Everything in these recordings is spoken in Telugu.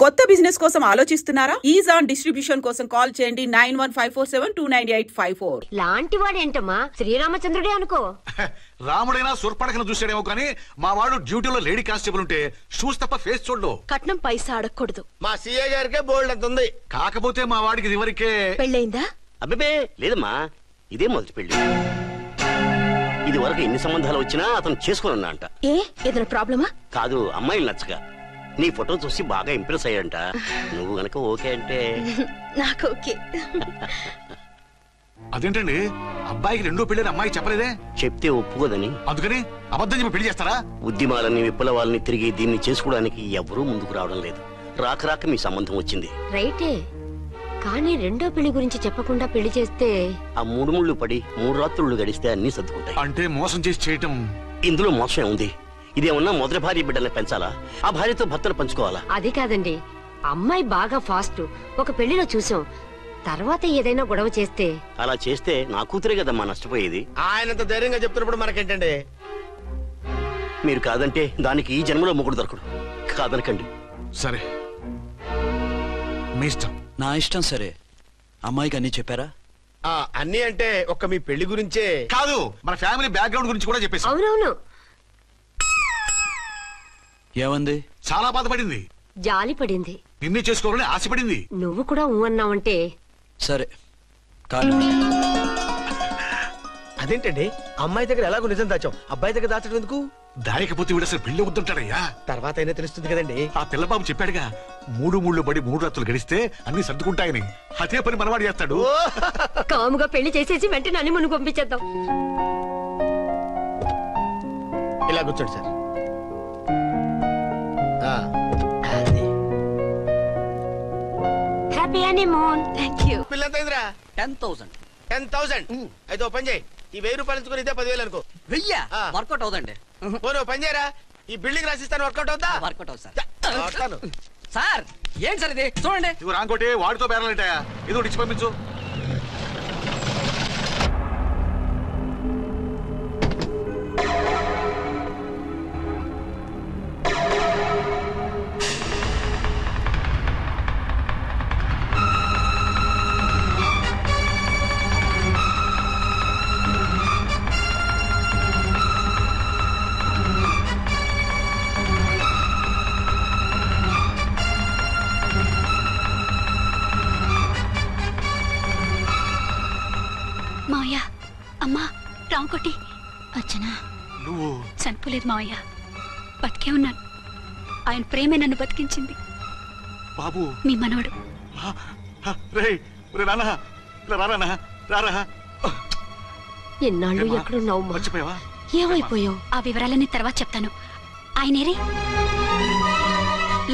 కొత్త బిజినెస్ కోసం ఆలోచిస్తున్నారా? ఈజాన్ డిస్ట్రిబ్యూషన్ కోసం కాల్ చేయండి 9154729854. లాంటి వాడేంటమ్మా శ్రీరామచంద్రుడే అనుకో. రాముడైనా సుర్పడకను చూసాడేమో కానీ మా వాడు డ్యూటీలో లేడీ కానిస్టేబుల్ ఉంటే షూస్ తప్ప ఫేస్ చూడడు. కట్నం పైసా అడగకూడదు. మా సీఏ గారికే బోల్డ్ అంత ఉంది. కాకపోతే మా వాడికి ఇదివరకే పెళ్ళైందా? అబ్బే లేదమ్మా, ఇదే మొదటి పెళ్లి. ఇది వరకు ఎన్ని సంబంధాలు వచ్చినా అతను చేసుకున్నా అంట. ఏ ఏదైనా ప్రాబ్లమా? కాదు, అమ్మాయిలు నచ్చగా నీ ఫోటో చూసి బాగా ఇంప్రెస్ అయ్యాడంట. నువ్వు గనక ఓకే అంటే నాకు ఓకే. అదేంటండి అబ్బాయికి రెండో పెళ్లి అమ్మాయి చెప్పలేదే? చెప్తే ఒప్పుకోదని. అందుకని అబద్ధం చెప్పి పెళ్లి చేస్తారా? ఉద్యమాలని విప్లవాలని తిరిగి దీన్ని చేసుకోవడానికి ఎవరూ ముందుకు రావడం లేదు. రాక రాక మీ సంబంధం వచ్చింది. రైటే, కానీ రెండో పెళ్లి గురించి చెప్పకుండా పెళ్లి చేస్తే ఆ 3 ముళ్ళు పడి 3 రాత్రులు గడిస్తే అన్ని సర్దుకుంటాయి. అంటే మోసం చేసి చేయటం. ఇందులో మోసం ఉంది. ఇదేమన్నా మొదటి భార్య బిడ్డల్ని పెంచాలా? ఆ భార్యతో భర్తలు పంచుకోవాలా? అది కాదండి, అమ్మాయి బాగా ఫాస్ట్. ఒక పెళ్లిలో చూసాం, తర్వాత ఏదైనా గొడవ చేస్తే. అలా చేస్తే నా కూతురే కదమ్మా నష్టపోయేది. ఆయనంత ధైర్యంగా చెప్తున్నప్పుడు మనకేంటండి? మీరు కాదంటే దానికి ఈ జన్మలో మొగుడు దొరకడు. కాదనకండి. సరే మీ ఇష్టం. నా ఇష్టం. సరే, అమ్మాయికి అన్ని చెప్పారా? అన్ని అంటే ఒక్క మీ పెళ్లి గురించే కాదు, మన ఫ్యామిలీ బ్యాక్గ్రౌండ్ గురించి కూడా చెప్పేసి. అవునవును, ఏమంది? చాలా బాధపడింది, జాలి పడింది, నిన్నే చేసుకోవాలని ఆశపడింది. నువ్వు కూడా అన్నావంటే. సరే కానీ అదేంటండి, అమ్మాయి దగ్గర ఎలాగో నిజం దాచాం, అబ్బాయి దగ్గర దాచడం ఎందుకు? దాయకపోతే వీడు అసలు పెళ్లి వద్దుంటాడయ్యా. తర్వాత అయినా తెలుస్తుంది కదండి. ఆ పిల్లబాబు చెప్పాడుగా, 3 ముళ్ళు పడి 3 రాత్రులు గడిస్తే అన్ని సర్దుకుంటాయని. అదే పని మనవాడు చేస్తాడు. కాముగా పెళ్లి చేసేసి వెంటనే అన్ని మును పంపించేద్దాం. ఇలా కూర్చోండి సార్. Happy honeymoon. థాంక్యూ. పిల్లంత అయిందిరా? 10,000. 10,000. అయితే ఓ పని చేయి, ఈ 1000 రూపాయలు ఎంచుకుని ఇదే 10,000 అనుకో. వర్కౌట్ అవుదండి. పోను పని చేయరా, ఈ బిల్డింగ్ రాసిస్తాను. వర్కౌట్ అవుతా? వర్కౌట్ అవుతుంది వస్తాను. సార్. ఏం సార్ ఇది? చూడండి. ఇవి రాంకోటి వాడితో బేరాలంటాయా? ఇది ఒకటి ఇచ్చి పంపించు. మావయ్య, అమ్మా, రాంకోటి. అర్చన, నువ్వు చనిపోలేదు మావయ్య, బతికే ఉన్నాను. ఆయన ప్రేమే నన్ను బతికించింది. బాబు మీ మనవడు. ఎన్నాళ్ళు ఎక్కడున్నావు? మర్చిపోయావా? ఏమైపోయావు? ఆ వివరాలన్నీ తర్వాత చెప్తాను. ఆయనేరి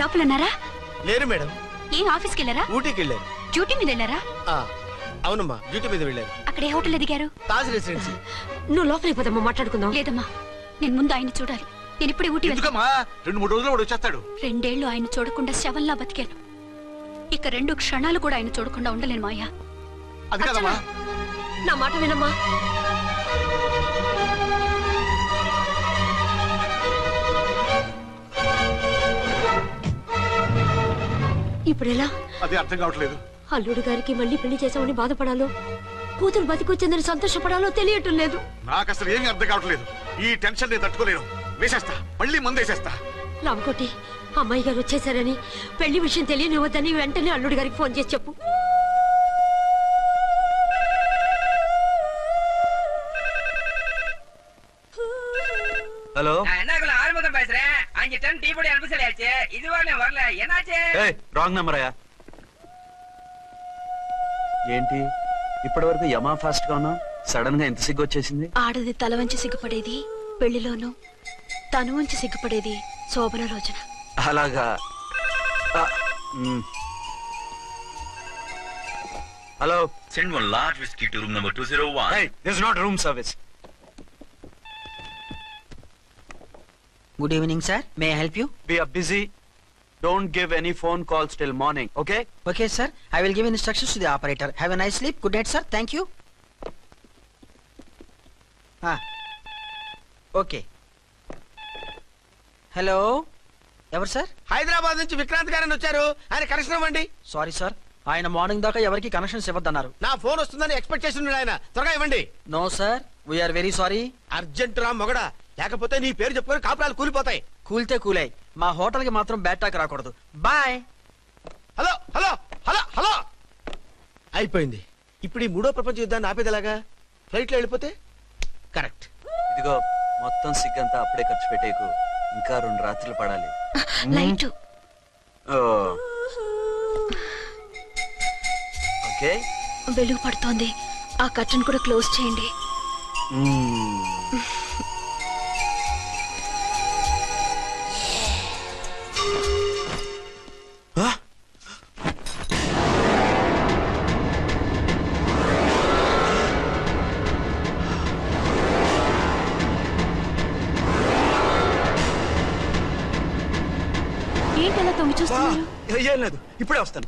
లోపల ఉన్నారా? లేరు మేడం. ఏం ఆఫీస్కి వెళ్ళారా? ఊటీకి వెళ్ళారు. డ్యూటీ మీద వెళ్ళారా? అవునమ్మా, డ్యూటీ మీద వెళ్ళారు. అక్కడ ఏ హోటల్ ఎదిగారు? తాజ్ రెసిడెన్సీ. నువ్వు లోపలికి పోదమ్మా, మాట్లాడుకుందాం. లేదమ్మా, నేను ముందు ఆయన చూడాలి. నేను ఇప్పుడే ఊటీ వెళ్తాను. 2-3 రోజుల్లో వాడు వచ్చేస్తాడు. 2 ఏళ్లు ఆయన చూడకుండా శవంలా బతికాను. ఇక 2 క్షణాలు కూడా ఆయన చూడకుండా ఉండలేను మాయా. అది కదమ్మా. నా మాట వినమ్మా. ఇప్పుడు ఎలా? అది అర్థం కావట్లేదు. అల్లుడు గారికి మళ్ళీ పెళ్లి చేసామని బాధపడాలో, కూతురు బతికొచ్చిందని సంతోషపడాలో తెలియటం లేదు. నాకు అసలు ఏమీ అర్థం కావట్లేదు. ఈ టెన్షన్ నేను తట్టుకోలేను. వేసేస్తా, మళ్ళీ మందేసేస్తా. రామకోటి, అమ్మాయి గారు వచ్చేసారని, పెళ్లి విషయం తెలియనివ్వద్దని వెంటనే అల్లుడు గారికి ఫోన్ చేసి చెప్పు. ஹலோ, என்ன ஆரம்பம் பேசுறேன். 5 டன் டீ பொடி அனுப்பி சொல்லியாச்சு. இதுவரை வரல, என்னாச்சு? రాంగ్ నెంబర్ అయ్యా. ఏంటి ఇప్పటి వరకు యమా ఫాస్ట్ గా ఉన్నావు, సడన్ గా ఎంత సిగ్గు వచ్చేసింది? ఆడది తల వంచి సిగ్గుపడేది పెళ్లిలోనూ, తను వంచి సిగ్గుపడేది శోభన రోజున. అలాగా. Hello. Send 1 large whiskey to room number 201. Hey, this is not room service. Good evening, sir. May I help you? We are busy. Don't give any phone calls till morning, okay? Okay, sir. I will give instructions to the operator. Have a nice sleep. Good night, sir. Thank you. Okay. Hello? ఎవరు సార్? హైదరాబాద్ నుంచి విక్రాంత్ గారని వచ్చారు. ఆయన కనెక్షన్ ఇవ్వండి. సారీ సార్, ఆయన మార్నింగ్ దాకా ఎవరికి కనెక్షన్స్ ఇవ్వద్దన్నారు. నా ఫోన్ వస్తుందని ఎక్స్పెక్ట్ చేస్తున్నాడు ఆయన. త్వరగా ఇవ్వండి. No sir, we are very sorry. Urgent రా మొగడా, లేకపోతే నీ పేరు చెప్పుకొని కాపురాలు కూలిపోతాయి. కూల్తే కూలాయి, మా హోటల్ కి మాత్రం బ్యాడ్ టాక్ రాకూడదు. Bye. Hello hello hello hello. అయిపోయింది. ఇప్పుడు ఈ మూడో ప్రపంచ యుద్ధాన్ని ఆపేదిలాగా? ఫ్లైట్ లో వెళ్ళిపోతే కరెక్ట్. ఇదిగో మొత్తం సిగ్గంతా అప్పుడే ఖర్చు పెట్టేకు, ఇంకా 2 రాత్రులు పడాలి. లైట్ ఓకే, వెలుగు పడుతోంది. ఆ కర్టన్ కూడా క్లోజ్ చేయండి. ఏంటి అలా తొంగి చూస్తున్నారు? ఏం లేదు, ఇప్పుడే వస్తాను.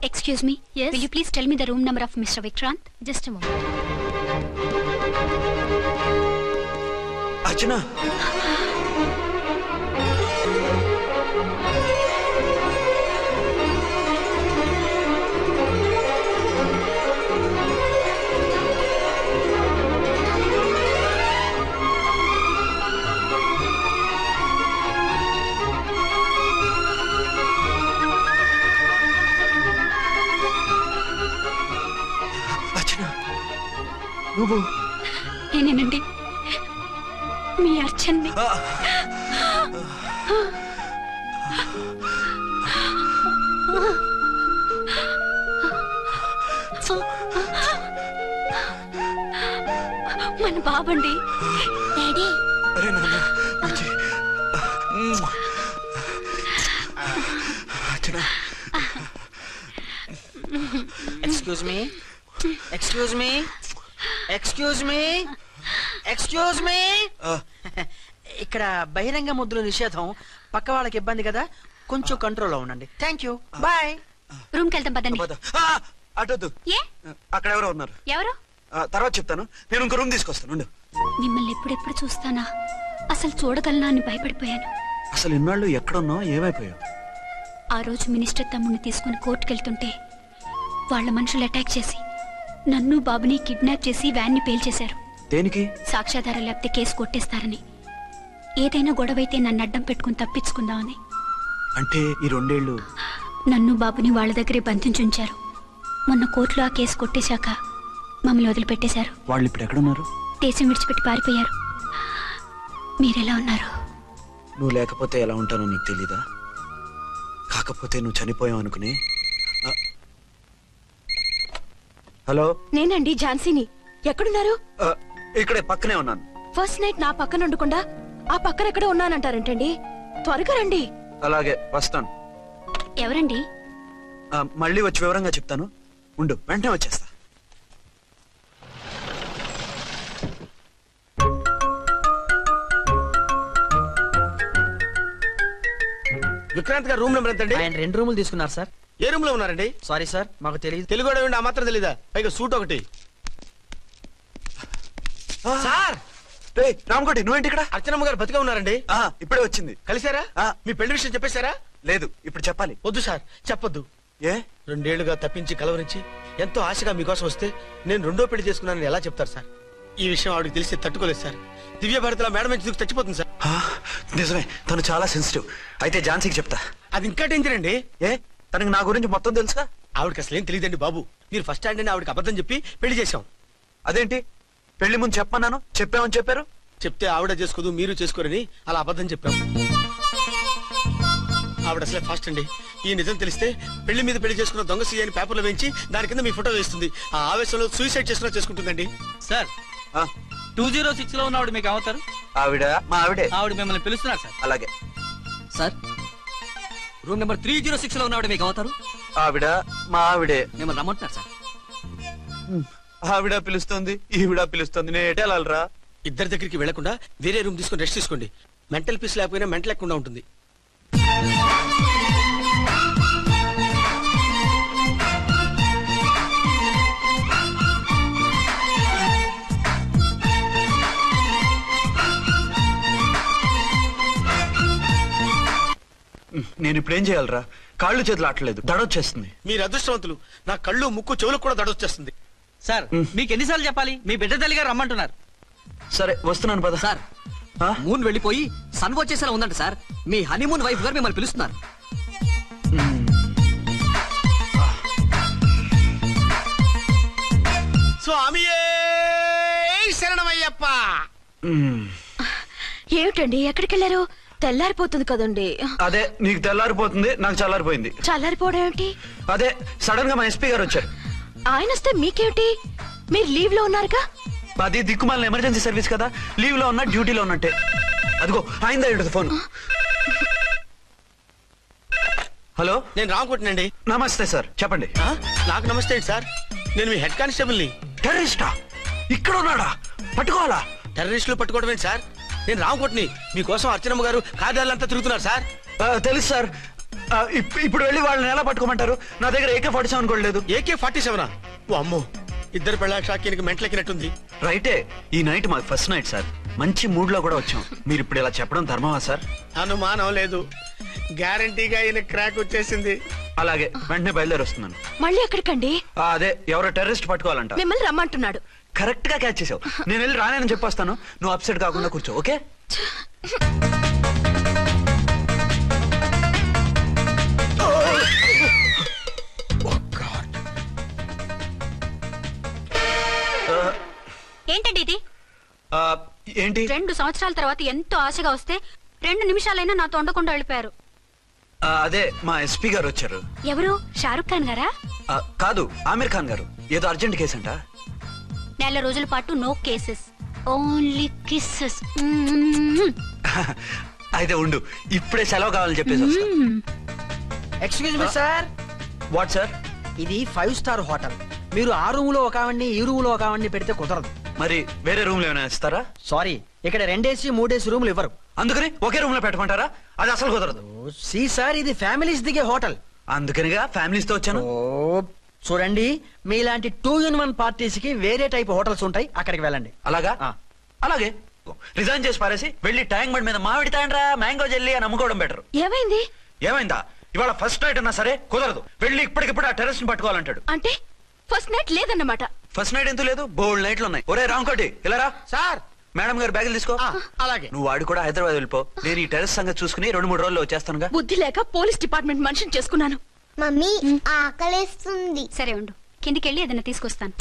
Excuse me. Yes. Will you please tell me the room number of Mr. Vikrant? Just a moment. Archana. నువ్వు నేనేనండి, మీ అర్చన్ని. మన బాబండి. డాడీ. అరే నాన్న, excuse me, excuse me, excuse me, excuse me. ఇక్కడ బహిరంగ ముద్దుల నిషేధం, పక్క వాళ్ళకి ఇబ్బంది కదా, కొంచెం కంట్రోల్లో ఉండండి. Thank you, bye. రూమ్ కి వెళ్తాం పదండి. అటొద్దు, అక్కడ ఎవరో ఉన్నారు. ఎవరు? తర్వాత చెప్తాను, నేను ఇంకో రూమ్ తీసుకొస్తాను. మిమ్మల్ని ఎప్పుడెప్పుడు చూస్తానా, అసలు చూడగలనా అని భయపడిపోయాను. అసలు ఇన్నాళ్ళు ఎక్కడున్నావు, ఏమైపోయావు? ఆ రోజు మినిస్టర్ తమ్ముడిని తీసుకుని కోర్టుకెళ్తుంటే వాళ్ళ మనుషులు అటాక్ చేసి నన్ను బాబుని కిడ్నాప్ చేసి వ్యాన్ని పేల్చేశారు. దేనికి? సాక్ష్యాధారం లేకపోతే కేసు కొట్టేస్తారని. ఏదైనా గొడవైతే నన్ను అడ్డం పెట్టుకుని తప్పించుకుందామని. అంటే ఈ 2 ఏళ్ళు నన్ను బాబుని వాళ్ళ దగ్గరే బంధించుంచారు. మొన్న కోర్టులో ఆ కేసు కొట్టేశాక మమ్మల్ని వదిలిపెట్టేశారు. వాళ్ళు ఇప్పుడు ఎక్కడున్నారు? దేశం విడిచిపెట్టి పారిపోయారు. మీరెలా ఉన్నారు? నువ్వు లేకపోతే ఎలా ఉంటానో నీకు తెలీదా? కాకపోతే నువ్వు చనిపోయావు అనుకుని. హలో, నేనండి ఝాన్సీని. ఎక్కడున్నారు? ఇక్కడే పక్కనే ఉన్నాను. ఫస్ట్ నైట్ నా పక్కన ఉండకుండా ఆ పక్కన ఎక్కడ ఉన్నానంటారంటండి. త్వరగా రండి. అలాగే వస్తాను. ఎవరండి? మళ్ళీ వచ్చి వివరంగా చెప్తాను, ఉండు, వెంటనే వచ్చేస్తా. విక్రాంత్ గారు రూమ్ నెంబర్ ఎంతండి? ఆయన 2 రూములు తీసుకున్నారు సార్. ఏ రూమ్ లో ఉన్నారండి? సారీ సార్, మాకు తెలియదు. తెలుగు ఆ మాత్రం తెలీదా? పైగా సూట్ ఒకటి. సార్, రామకోటి, నువ్వేంటి ఇక్కడ? అర్చనమ్మ గారు బతిగా ఉన్నారండి. ఇప్పుడే వచ్చింది. కలిసారా? మీ పెళ్లి విషయం చెప్పేశారా? లేదు, ఇప్పుడు చెప్పాలి. వద్దు సార్, చెప్పొద్దు. ఏ? 2 ఏళ్లుగా తప్పించి కలవరించి ఎంతో ఆశగా మీకోసం వస్తే నేను 2వ పెళ్లి చేసుకున్నానని ఎలా చెప్తారు సార్? ఈ విషయం ఆవిడకి తెలిసి తట్టుకోలేదు సార్. దివ్య భారతిలో మేడం నుంచి దూకి చచ్చిపోతుంది సార్. నిజమే, తను చాలా సెన్సిటివ్. అయితే ఝాన్సీకి చెప్తా. అది ఇంకా డేంజర్ అండి. ఏ, తనకి నా గురించి మొత్తం తెలుసా? ఆవిడకి అసలు ఏం తెలియదండి బాబు. మీరు ఫస్ట్ హ్యాండ్ అని ఆవిడకి అబద్ధం చెప్పి పెళ్లి చేశాం. అదేంటి, పెళ్లి ముందు చెప్పన్నాను, చెప్పామని చెప్పారు. చెప్తే ఆవిడ చేసుకోదు, మీరు చేసుకోరని అలా అబద్ధం చెప్పాం. ఆవిడ అసలే ఫాస్ట్ అండి. ఈ నిజం తెలిస్తే పెళ్లి మీద పెళ్లి చేసుకున్న దొంగ సీ అని పేపర్లో వేయించి దాని కింద మీ ఫోటో వేస్తుంది. ఆ ఆవేశంలో సూసైడ్ చేసుకుంటుందండి. సార్, 206 లో ఉన్న ఆవిడ మీకు అవుతారు? ఆవిడ మా ఆవిడే. ఆవిడ మిమ్మల్ని పిలుస్తున్నారు సార్. అలాగే సార్, రూమ్ నెంబర్ 306 లో ఉన్న ఆవిడ మీకు అవుతారు? ఆవిడ మా ఆవిడే. మిమ్మల్ని రమ్మంటున్నారు సార్. ఆవిడ పిలుస్తుంది, ఈవిడ పిలుస్తుంది, నేను ఎటే వెళ్ళాలరా? ఇద్దరి దగ్గరికి వెళ్లకుండా వేరే రూమ్ తీసుకొని రెస్ట్ తీసుకోండి. మెంటల్ పీస్ లేకపోయినా మెంటల్ లేకుండా ఉంటుంది. నేను ఇప్పుడు ఏం చేయాలరా? కాళ్ళు చేతులు ఆటలేదు, దడొచ్చేస్తుంది. మీరు అదృష్టవంతులు. నా కళ్ళు ముక్కు చెవులకు కూడా దడొచ్చేస్తుంది. సార్ మీకు ఎన్నిసార్లు చెప్పాలి? మీ బిడ్డ తల్లి గారు రమ్మంటున్నారు. సరే వస్తున్నాను పద. సార్ మూన్ వెళ్ళిపోయి సన్ వచ్చేసేలా ఉందంట సార్. మీ హనీమూన్ వైఫ్ గారు మిమ్మల్ని పిలుస్తున్నారు. స్వామియే శరణమయ్యప్ప. ఏమిటండి ఎక్కడికి వెళ్ళారు? తెల్లారిపోతుంది కదండి. అదే నీకు తెల్లారిపోతుంది, నాకు చల్లారిపోయింది. చల్లారిపోవడం ఏమిటి? అదే సడన్ గా మా ఎస్పీ గారు వచ్చారు. ఆయన వస్తే మీకేమిటి? మీరు లీవ్ లో ఉన్నారుగా. అది దిక్కుమాలిన ఎమర్జెన్సీ సర్వీస్ కదా, లీవ్ లో ఉన్నా డ్యూటీలో ఉన్నట్టే. అదిగో అయిందా ఇటు ఫోన్. హలో, నేను రామకోటినండి. నమస్తే సార్, చెప్పండి. నాకు నమస్తే సార్. నేను మీ హెడ్ కానిస్టేబుల్ ని. టెర్రరిస్టా? ఇక్కడ ఉన్నాడా? పట్టుకోవాలా? టెర్రరిస్టులు పట్టుకోవడం ఏంటి సార్? నేను రామకోటిని. మీకోసం అర్చనమ్మ గారు కార్యాలంతా తిరుగుతున్నారు సార్. తెలుసు సార్. ఇప్పుడు వెళ్ళి వాళ్ళని ఎలా పట్టుకోమంటారు? నా దగ్గర AK-47 కూడా లేదు. AK-47? ఓ అమ్మో, ఇద్దరు పెళ్ళాక్షాకి మెంట్లెక్కినట్టుంది. రైటే, ఈ నైట్ మాకు ఫస్ట్ నైట్ సార్. మంచి మూడ్ లో కూడా వచ్చాం. మీరు ఇప్పుడు ఇలా చెప్పడం ధర్మమా సార్? అనుమానం లేదు, గ్యారంటీగా ఈయన క్రాక్ వచ్చేసింది. అలాగే, వెంటనే బయలుదేరి వస్తున్నాను. మళ్ళీ ఎక్కడికండి? అదే ఎవరో టెర్రరిస్ట్ పట్టుకోవాలంట. మిమ్మల్ని రమ్మంటున్నాడు. కరెక్ట్ గా క్యాచ్ చేసావు. నేను వెళ్ళి రానని చెప్పొస్తాను, నువ్వు అప్సెట్ కాకుండా కూర్చో. ఓకే? ఏంటండి ఇది? ఏంటి? 2 సంవత్సరాల తర్వాత ఎంతో ఆశగా వస్తే 2 నిమిషాలైనా నాతో ఉండకుండా వెళ్ళిపోయారు. అదే మా ఎస్పీ గారు వచ్చారు. ఎవరు? షారుఖ్ ఖాన్ గారా? కాదు, ఆమీర్ ఖాన్ గారు. ఏదో అర్జెంట్ కేసు అంట. 4 రోజుల పాటు నో కేసెస్, ఓన్లీ కిస్సెస్. అయితే ఉండు, ఇప్పుడే సెలవు కావాలని చెప్పేసి వస్తా. Excuse me sir. What sir? ఇది 5 స్టార్ హోటల్. మీరు ఆ రూమ్ లో ఒక ఆవిడ్ని, ఈ రూమ్ లో ఒక ఆవిడ్ని పెడితే కుదరదు. మరి వేరే రూమ్ లో ఏమైనా ఇస్తారా? సారీ, ఇక్కడ 2 AC 3 AC రూములు ఇవ్వరు. అందుకని ఒకే రూమ్ లో పెట్టమంటారా? అది అసలు కుదరదు. సి సార్, ఇది ఫ్యామిలీస్ దిగే హోటల్. అందుకనిగా ఫ్యామిలీస్ తో వచ్చాను. చూడండి, మీలాంటి 2 in 1 పార్టీస్ కి వేరే టైప్ హోటల్స్ ఉంటాయి, అక్కడికి వెళ్ళండి. అలాగా? అలాగే. రిజైన్ చేసి పారేసి వెళ్ళి ట్యాంక్ బండ్ మీద మామిడి తాండ్రా మ్యాంగో జెల్లీ అని అమ్ముకోవడం బెటర్. ఏమైంది? ఏమైందా? ఇవాళ ఫస్ట్ నైట్ అన్నా సరే కుదరదు. వెళ్ళి ఇప్పటికిప్పుడు ఆ టెర్రస్ ని పట్టుకోవాలంటాడు. అంటే ఫస్ట్ నైట్ లేదన్నమాట. ఫస్ట్ నైట్ ఎందుకు లేదు? బోల్డ్ నైట్లు ఉన్నాయి. ఒరే రాంకోటి, ఇలా రా. సార్, మేడం గారు బ్యాగులు తీసుకో. అలాగే. నువ్వు వాడు కూడా హైదరాబాద్ వెళ్ళిపో. నేను ఈ టెర్రస్ సంగతి చూసుకుని 2-3 రోజుల్లో వచ్చేస్తానుగా. బుద్ధి లేక పోలీస్ డిపార్ట్మెంట్ మనిషిని చేసుకున్నాను. మమ్మీ ఆకలేస్తుంది. సరే ఉండు, కిందికెళ్ళి ఏదైనా తీసుకొస్తాను.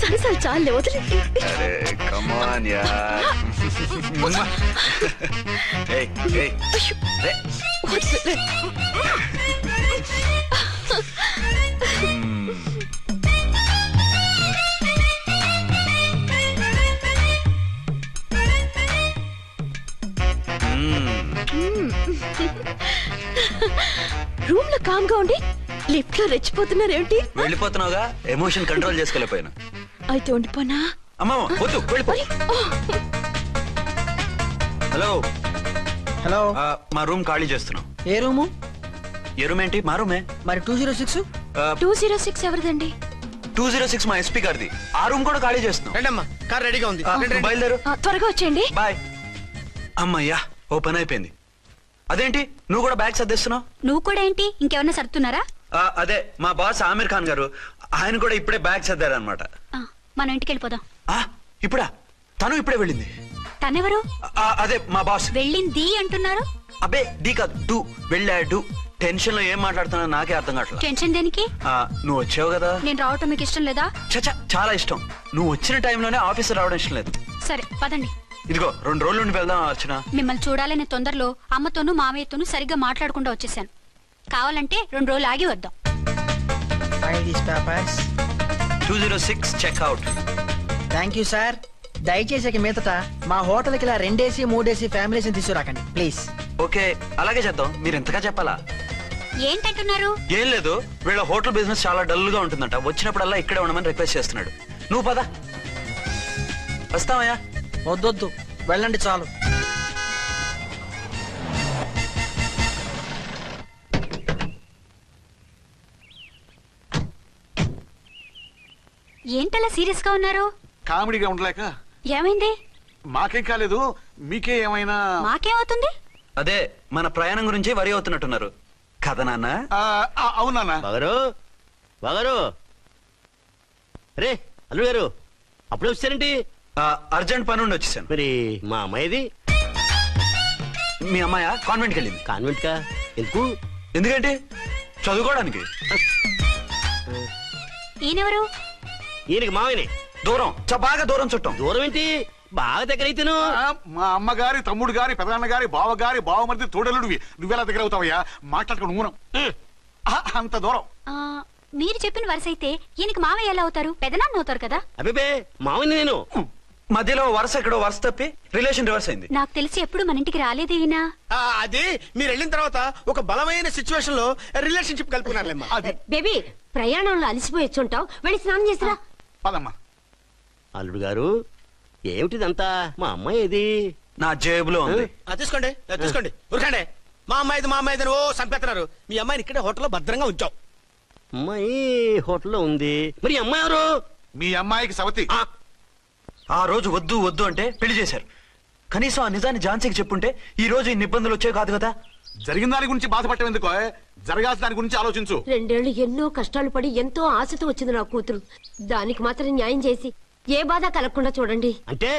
సరసాలు చాలే, వదిలేండి. అరే కమ్ ఆన్ యార్. ఏయ్ ఏయ్ రే. రూమ్ లో కామ్ గా ఉండి లిఫ్ట్ లో రెచ్చిపోతున్నారేంటి? వెళ్ళిపోతున్నావుగా, ఎమోషన్ కంట్రోల్ చేసుకోలేకపోయినా. అయితే ఉండిపోనా? అమ్మా వద్దు, వెళ్ళిపో. హలో హలో, మా రూమ్ ఖాళీ చేస్తున్నాం. ఏ రూము? ఏ రూమ్ ఏంటి? మా రూమే. మరి 206? 206 ఎవరిదండి? 206 మా ఎస్పీ గారిది. ఆ రూమ్ కూడా ఖాళీ చేస్తున్నాం. రండమ్మా, కార్ రెడీగా ఉంది. బయలుదేరు. త్వరగా వచ్చేయండి. బాయ్. అమ్మయ్యా, ఓ పని అయిపోయింది. అదేంటి నువ్వు కూడా బ్యాగ్ సర్దేస్తున్నావు? నువ్వు కూడా ఏంటి, ఇంకెవరన్నా సర్దుతున్నారా? అదే మా బాస్ ఆమీర్ ఖాన్ గారు, ఆయన కూడా ఇప్పుడే బ్యాగ్ సర్దారనమాట. మనం ఇంటికి వెళ్ళిపోదాం. ఇప్పుడా? తను ఇప్పుడే వెళ్ళింది. తనెవరు? అదే మా బాస్. వెళ్ళింది అంటున్నారు. అబ్బే డి కాదు, డు. వెళ్ళాడు. టెన్షన్ లో ఏం మాట్లాడుతున్నా నాకే అర్థం కావట్లేదు. టెన్షన్ దేనికి? నువ్వు వచ్చావు కదా. నేను రావటం మీకు ఇష్టం లేదా? చచ్చా, చాలా ఇష్టం. నువ్వు వచ్చిన టైంలోనే ఆఫీసర్ రావడం ఇష్టం లేదు. సరే పదండి. ఇదిగో 2 రోజుల నుండి వెళ్దాం అర్చన. మిమ్మల్ని చూడాలనే తొందరలో అమ్మతోనూ మామయ్యతోనూ సరిగ్గా మాట్లాడకుండా వచ్చేసాను. కావాలంటే 2 రోజులు ఆగి వద్దాం. 206 చెక్అవుట్. Thank you sir. దయచేసి మీదట మా హోటల్కి ఇలా 2 AC 3 AC ఫ్యామిలీస్ తీసుకురాకండి ప్లీజ్. ఓకే, అలాగే చేద్దాం. మీరు ఎంతగా చెప్పాలా? ఏంటంటున్నారు? ఏం లేదు, వీళ్ళ హోటల్ బిజినెస్ చాలా డల్ గా ఉంటుందంట. వచ్చినప్పుడల్లా ఇక్కడే ఉండమని రిక్వెస్ట్ చేస్తున్నాడు. నువ్వు పద. వస్తావయ్యా? వద్దొద్దు, వెళ్ళండి చాలు. ఏంటలా సీరియస్ గా ఉన్నారు? కామెడీగా ఉండలేక. ఏమైంది? మాకేం కాలేదు, మీకే ఏమైనా? మాకేమవుతుంది? అదే మన ప్రయాణం గురించి వరి అవుతున్నట్టున్నారు కదా నాన్న? అవునా బాగారు బాగారు రే అల్లు గారు అప్పుడే వచ్చారేంటి? అర్జెంట్ పని ఉండి వచ్చేసాను. మరి మా అమ్మాయిది? మీ అమ్మాయ కాన్వెంట్కి వెళ్ళింది. కాన్వెంట్ కా? ఎందుకు? ఎందుకంటే చదువుకోవడానికి. ఈయనెవరు? ఈయనకి మామయ్యనే. దూరం, బాగా దూరం చుట్టాం. దూరం ఏంటి, బాగా దగ్గర అయితేను. మా అమ్మగారి, తమ్ముడు గారి, పెదనాన్న గారి, బావగారి, బావమరిది, తోడలుడివి. నువ్వెలా దగ్గర అవుతావయ్యా? మాట్లాడుకుని ఊనం అంత దూరం. మీరు చెప్పిన వరుస అయితే ఈయనకి మావయ్య ఎలా అవుతారు? పెదనాన్న అవుతారు కదా. అబ్బే మామయ్య నేను. మధ్యలో వరుస ఎక్కడో వరుస తప్పి రిలేషన్ రివర్స్ అయింది. నాకు తెలిసి ఎప్పుడు మన ఇంటికి రాలేదు ఈయన. అది మీరు వెళ్ళిన తర్వాత ఒక బలమైన సిచ్యువేషన్ లో రిలేషన్షిప్ కలుపుకున్నారులేమ్మా. బేబీ ప్రయాణంలో అలసిపోయి వచ్చుంటావు, వెళ్ళి స్నానం చేసిరా. పదమ్మా. అల్లుడు గారు ఏమిటిదంతా? మా అమ్మాయి ఏది? నా జేబులో ఉంది. తీసుకోండి తీసుకోండి, ఉరకండి. మా అమ్మాయిది ఓ సంపేస్తున్నారు. మీ అమ్మాయిని ఇక్కడే హోటల్లో భద్రంగా ఉంచావు. అమ్మాయి హోటల్లో ఉంది. మరి అమ్మాయి ఎవరు? మీ అమ్మాయికి సవతి. ఆ రోజు వద్దు వద్దు అంటే పెళ్లి చేశారు. కనీసం ఆ నిజాన్ని ఝాన్సీకి చెప్పుంటే ఈ రోజు ఇన్ని ఇబ్బందులు వచ్చే కాదు కదా. జరిగిన దాని గురించి బాధపడటం ఎందుకో, జరగాల్సిన దాని గురించి ఆలోచించు. 2 ఏళ్లు ఎన్నో కష్టాలు పడి ఎంతో ఆశతో వచ్చింది నా కూతురు. దానికి మాత్రం న్యాయం చేసి ఏ బాధ కలగకుండా చూడండి. అంటే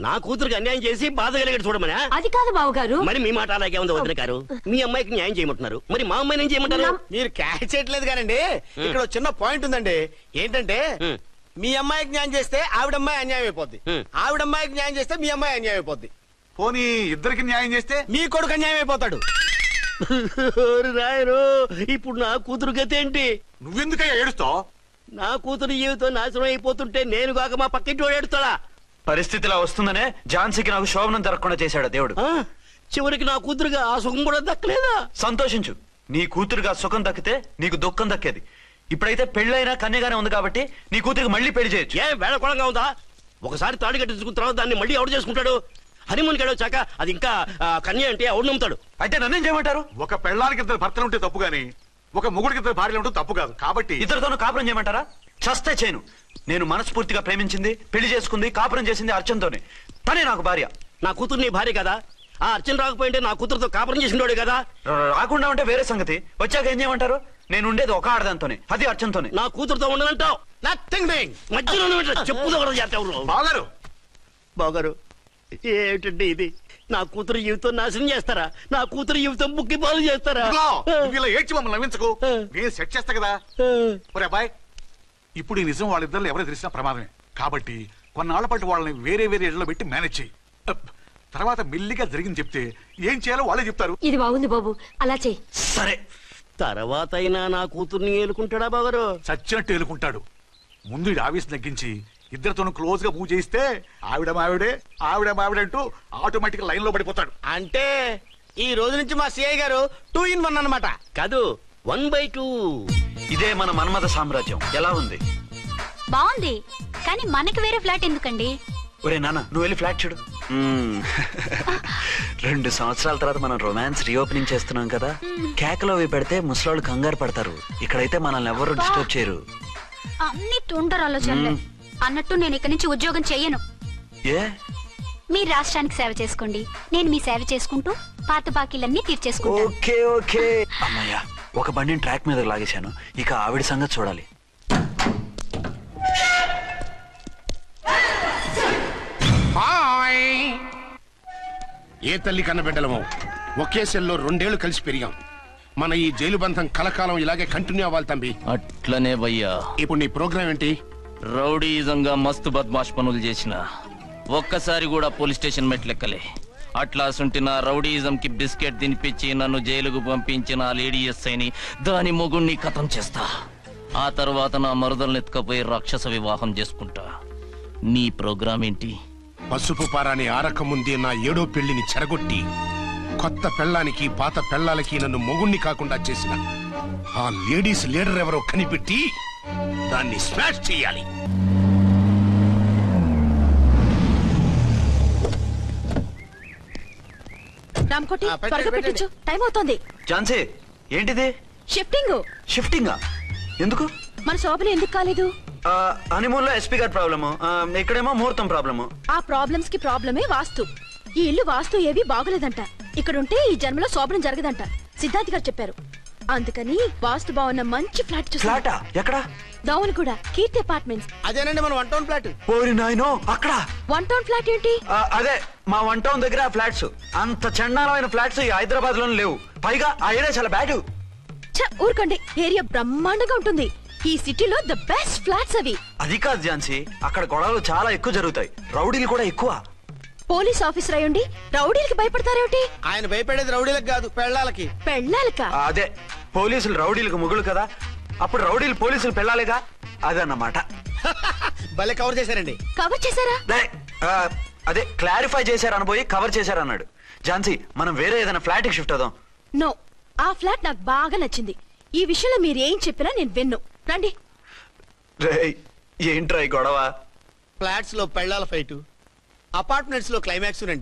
నా కూతురికి అన్యాయం చేసి బాధ కలిగేది చూడమనా? అది కాదు బావగారు. మరి మీ మాట అలాగే ఉంది వదిన గారు. మీ అమ్మాయికి న్యాయం చేయమంటున్నారు, మరి మా అమ్మాయిని ఏం చేయమంటారు? మీరు క్యాచ్ చేయట్లేదు కానండి. ఇక్కడ చిన్న పాయింట్ ఉందండి. ఏంటంటే మీ అమ్మాయికి న్యాయం చేస్తే ఆవిడమ్మాయి అన్యాయం అయిపోద్ది, ఆవిడమ్మాయికి న్యాయం చేస్తే మీ అమ్మాయి అన్యాయం అయిపోద్ది. పోనీ ఇద్దరికి న్యాయం చేస్తే మీ కొడుకు అన్యాయం అయిపోతాడు. రాయరు, ఇప్పుడు నా కూతురు గతి ఏంటి? నువ్వెందుకయ్యా ఏడుస్తావు? నా కూతురు జీవితం నాశనం అయిపోతుంటే నేను కాక మా పక్కింటి వాడు ఏడుస్తాడా? పరిస్థితిలా వస్తుందనే ఝాన్సీకి నాకు శోభనం జరగకుండా చేశాడు దేవుడు. చివరికి నా కూతురుగా ఆ సుఖం కూడా దక్కలేదా? సంతోషించు, నీ కూతురుగా సుఖం దక్కితే నీకు దుఃఖం దక్కేది. ఇప్పుడైతే పెళ్ళైనా కన్యగానే ఉంది కాబట్టి నీ కూతురికి మళ్ళీ పెళ్లి చేయొచ్చు. ఏ వేళకోళంగా ఉందా? ఒకసారి తాడు కట్టించుకున్న తర్వాత దాన్ని మళ్ళీ ఎవడు చేసుకుంటాడు? హనీమూన్కి వచ్చాక అది ఇంకా కన్య అంటే ఎవడు నమ్ముతాడు? అయితే నన్నేం చేయమంటారు? ఒక పెళ్ళానికి 2 భర్తలు ఉంటే తప్పు గాని ఒక మొగుడికి 2 భార్యలు ఉంటే తప్పు కాదు. కాబట్టి ఇద్దరితోనూ కాపురం చేయమంటారా? చస్తే చేయను. నేను మనస్ఫూర్తిగా ప్రేమించింది, పెళ్లి చేసుకుంది, కాపురం చేసింది అర్చనతోనే. తనే నాకు భార్య. నా కూతురు నీ భార్య కదా? ఆ అర్చన రాకపోయింటే నా కూతురుతో కాపురం చేసినోడే కదా? రాకుండా ఉంటే వేరే సంగతి. వచ్చాక ఏం చేయమంటారు? నేను ఉండేది ఒక ఆడదాంతోనే, అది అర్చనతోనే. నా కూతురుతో ఉండనంటావు? నథింగ్ మధ్యలో చెప్పుదో కూడా చేస్తావు. బాగారు బాగారు ఏమిటండి ఇది? నా కూతురు జీవితం నాశనం చేస్తారా? నా కూతురు జీవితం ముక్కి పాలు చేస్తారా? ఇలా ఏడ్చి మమ్మల్ని నవ్వించకు, నేను సెట్ చేస్తా కదా. ఒరే అబ్బాయి, ఇప్పుడు ఈ నిజం వాళ్ళిద్దరు ఎవరో తెలిసినా ప్రమాదమే. కాబట్టి కొన్నాళ్ల పాటు వాళ్ళని వేరే వేరే ఇళ్లలో పెట్టి మేనేజ్ చేయి. తర్వాత మెల్లిగా జరిగింది చెప్తే ఏం చేయాలో వాళ్ళే చెప్తారు. ఇది బాగుంది బాబు, అలా చెయ్యి. సరే, తర్వాత అయినా నా కూతుర్ని ఏలుకుంటాడా బాగారు? చచ్చినట్టు ఏలుకుంటాడు. ముందు ఈ ఆవేశం తగ్గించి ఇద్దరితోనూ క్లోజ్ గా మూవ్ చేయిస్తే ఆవిడ మావిడంటూ ఆటోమేటిక్ లైన్ లో పడిపోతాడు. అంటే ఈ రోజు నుంచి మా సిఐ గారు 2 in 1 అన్నమాట. కాదు, 1/2. ఇదే మన మన్మథ సామ్రాజ్యం. ఎలా ఉంది? బాగుంది, కానీ మనకి వేరే ఫ్లాట్ ఎందుకండి? ఒరే నాన్న, నువ్వు వెళ్ళి ఫ్లాట్ చూడు. 2 సంవత్సరాల తర్వాత మనం రొమాన్స్ రీఓపెనింగ్ చేస్తున్నాం కదా. కేకలో అవి పెడితే ముసలాళ్ళు కంగారు పడతారు. ఇక్కడైతే మనల్ని ఎవరు డిస్టర్బ్ చేయరు. అన్ని తొందర ఆలోచనలే. అన్నట్టు నేను ఇక్కడి నుంచి ఉద్యోగం చెయ్యను. ఏ? మీరు రాష్ట్రానికి సేవ చేసుకోండి, నేను మీ సేవ చేసుకుంటూ పాత బాకీలన్నీ తీర్చేసుకుంటాను. Okay okay. అమ్మయ్యా, ఒక బండిని ట్రాక్ మీద లాగేశాను. ఇక ఆవిడ సంగతి చూడాలి. ఏ తల్లి కన్నబిడ్డలమో ఒకే సెల్లో 2 ఏళ్లు కలిసి పెరిగాం. మన ఈ జైలు బంధం కలకాలం ఇలాగే కంటిన్యూ అవ్వాలి తంబి. అట్లనే భయ్యా. ఇప్పుడు నీ ప్రోగ్రామ్ ఏంటి? రౌడీజంగా మస్తు బద్మాష్ పనులు చేసిన ఒక్కసారి కూడా పోలీస్ స్టేషన్ మెట్లెక్కలే. అట్లా సుంటి నా రౌడీజం కి బిస్కెట్ తినిపించి నన్ను జైలుకు పంపించిన ఆ లేడీ ఎస్ఐని, దాని మొగుణ్ణి ఖతం చేస్తా. ఆ తర్వాత నా మరుదల్ని ఎత్తుకపోయి రాక్షస వివాహం చేసుకుంటా. నీ ప్రోగ్రామ్ ఏంటి? పసుపు పారాని ఆరక ముందే నా 7వ పెళ్లిని చెరగొట్టి కొత్త పెళ్ళానికి పాత పెళ్ళాలకి నన్ను మొగుణ్ణి కాకుండా చేసిన ఆ లేడీస్ లీడర్ ఎవరో కనిపెట్టి దాన్ని స్మాష్ చేయాలి. రామ్కోటి, త్వరగా పెట్టించు, టైం అవుతోంది. ఝాన్సీ, ఏంటిది? షిఫ్టింగ్. షిఫ్టింగా? ఎందుకు? మన శోభన ఎందుకు కాలేదు? హనీమూన్ లో ఎస్పీ గారి ప్రాబ్లము, ఇక్కడేమో ముహూర్తం ప్రాబ్లము. ఆ ప్రాబ్లమ్స్ కి ప్రాబ్లమే వాస్తు. ఈ ఇల్లు వాస్తు ఏవి బాగోలేదంట. ఇక్కడుంటే ఈ జన్మలో శోభనం జరగదంట సిద్ధార్థ్ గారు చెప్పారు. అందుకని వాస్తు బాగున్న మంచి ఫ్లాట్ ఫ్లాటా? ఎక్కడ? డౌన్ కూడా కీర్తి అపార్ట్మెంట్స్. అదేనండి మన 1 టౌన్ ఫ్లాట్. ఓరి నాయనో, అక్కడ 1 టౌన్ ఫ్లాట్ ఏంటి? అదే మా 1 టౌన్ దగ్గర ఫ్లాట్స్. అంత చండాలమైన ఫ్లాట్స్ ఈ హైదరాబాద్ లోనే లేవు. పైగా ఆ ఏరియా చాలా బ్యాడ్. ఊరుకోండి, ఏరియా బ్రహ్మాండంగా ఉంటుంది. ఈ సిటీలో ద బెస్ట్ ఫ్లాట్స్ అవి. అది కాదు ఝాన్సీ, అక్కడ గొడవలు చాలా ఎక్కువ జరుగుతాయి, రౌడీలు కూడా ఎక్కువ. పోలీస్ ఆఫీసర్ అయ్యుండి రౌడీలకి భయపడతారేమిటి? ఆయన భయపడేది రౌడీలకు కాదు, పెళ్ళాలకి. పెళ్ళాలకా? అదే, పోలీసులు రౌడీలకు ముగులు కదా, అప్పుడు రౌడీలు పోలీసులు పెళ్ళాలిగా, అదన్నమాట. భలే కవర్ చేశారండి. కవర్ చేశారా? అదే క్లారిఫై చేశారనబోయి కవర్ చేశారన్నాడు. ఝాన్సీ, మనం వేరే ఏదైనా ఫ్లాట్ కి షిఫ్ట్ అవుదాం. నో, ఆ ఫ్లాట్ నాకు బాగా నచ్చింది. ఈ విషయంలో మీరు ఏం చెప్పినా నేను విన్ను. రండి. ఏంట్రా ఈ గొడవ? ఫ్లాట్స్ లో పెళ్ళాల ఫైట్, అపార్ట్మెంట్స్ లో క్లైమాక్స్ రండి.